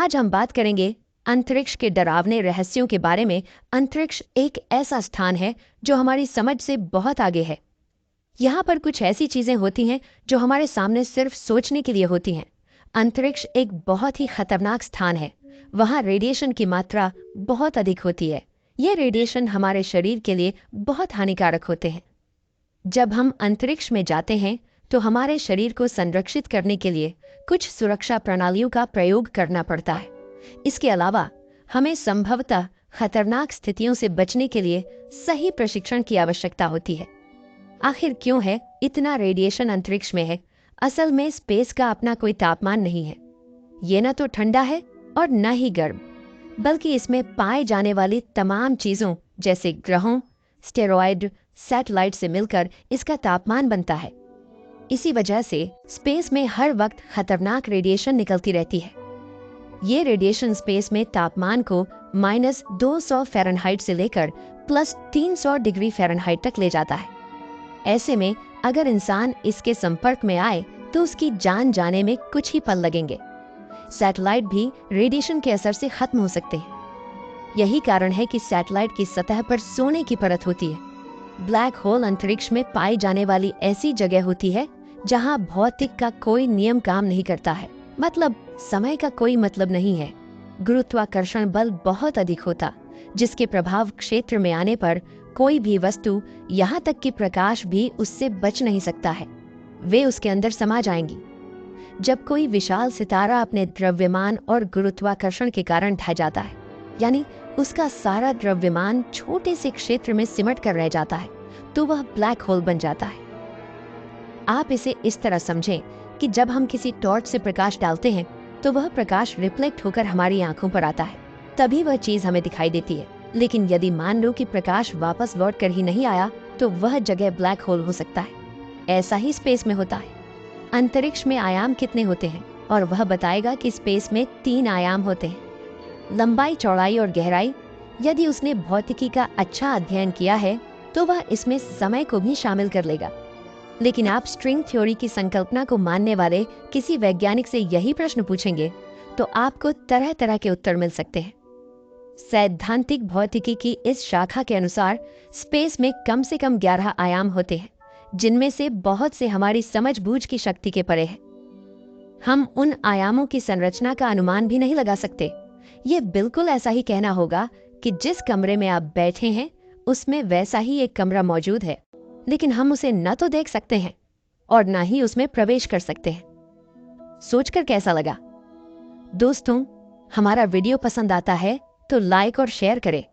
आज हम बात करेंगे अंतरिक्ष के डरावने रहस्यों के बारे में। अंतरिक्ष एक ऐसा स्थान है जो हमारी समझ से बहुत आगे है। यहाँ पर कुछ ऐसी चीजें होती हैं जो हमारे सामने सिर्फ सोचने के लिए होती हैं। अंतरिक्ष एक बहुत ही खतरनाक स्थान है। वहाँ रेडिएशन की मात्रा बहुत अधिक होती है। ये रेडिएशन हमारे शरीर के लिए बहुत हानिकारक होते हैं। जब हम अंतरिक्ष में जाते हैं तो हमारे शरीर को संरक्षित करने के लिए कुछ सुरक्षा प्रणालियों का प्रयोग करना पड़ता है। इसके अलावा हमें संभवतः खतरनाक स्थितियों से बचने के लिए सही प्रशिक्षण की आवश्यकता होती है। आखिर क्यों है इतना रेडिएशन अंतरिक्ष में है? असल में स्पेस का अपना कोई तापमान नहीं है। ये न तो ठंडा है और न ही गर्म, बल्कि इसमें पाए जाने वाली तमाम चीजों जैसे ग्रहों, स्टेरॉयड, सैटेलाइट से मिलकर इसका तापमान बनता है। इसी वजह से स्पेस में हर वक्त खतरनाक रेडिएशन निकलती रहती है। ये रेडिएशन स्पेस में तापमान को -200 फ़ारेनहाइट से लेकर +300 डिग्री फ़ारेनहाइट तक ले जाता है। ऐसे में अगर इंसान इसके संपर्क में आए तो उसकी जान जाने में कुछ ही पल लगेंगे। सैटेलाइट भी रेडिएशन के असर से खत्म हो सकते हैं। यही कारण है कि सैटेलाइट की सतह पर सोने की परत होती है। ब्लैक होल अंतरिक्ष में पाई जाने वाली ऐसी जगह होती है जहां भौतिक का कोई नियम काम नहीं करता है। मतलब समय का कोई मतलब नहीं है। गुरुत्वाकर्षण बल बहुत अधिक होता, जिसके प्रभाव क्षेत्र में आने पर कोई भी वस्तु, यहाँ तक कि प्रकाश भी उससे बच नहीं सकता है। वे उसके अंदर समा जाएंगी। जब कोई विशाल सितारा अपने द्रव्यमान और गुरुत्वाकर्षण के कारण ढह जाता है, यानी उसका सारा द्रव्यमान छोटे से क्षेत्र में सिमट कर रह जाता है, तो वह ब्लैक होल बन जाता है। आप इसे इस तरह समझें कि जब हम किसी टॉर्च से प्रकाश डालते हैं तो वह प्रकाश रिफ्लेक्ट होकर हमारी आंखों पर आता है, तभी वह चीज हमें दिखाई देती है। लेकिन यदि मान लो कि प्रकाश वापस लौट कर ही नहीं आया तो वह जगह ब्लैक होल हो सकता है। ऐसा ही स्पेस में होता है। अंतरिक्ष में आयाम कितने होते हैं? और वह बताएगा कि स्पेस में 3 आयाम होते हैं, लंबाई, चौड़ाई और गहराई। यदि उसने भौतिकी का अच्छा अध्ययन किया है तो वह इसमें समय को भी शामिल कर लेगा। लेकिन आप स्ट्रिंग थ्योरी की संकल्पना को मानने वाले किसी वैज्ञानिक से यही प्रश्न पूछेंगे तो आपको तरह तरह के उत्तर मिल सकते हैं। सैद्धांतिक भौतिकी की इस शाखा के अनुसार स्पेस में कम से कम 11 आयाम होते हैं, जिनमें से बहुत से हमारी समझबूझ की शक्ति के परे हैं। हम उन आयामों की संरचना का अनुमान भी नहीं लगा सकते। ये बिल्कुल ऐसा ही कहना होगा कि जिस कमरे में आप बैठे हैं उसमें वैसा ही एक कमरा मौजूद है, लेकिन हम उसे न तो देख सकते हैं और न ही उसमें प्रवेश कर सकते हैं। सोचकर कैसा लगा? दोस्तों, हमारा वीडियो पसंद आता है तो लाइक और शेयर करें।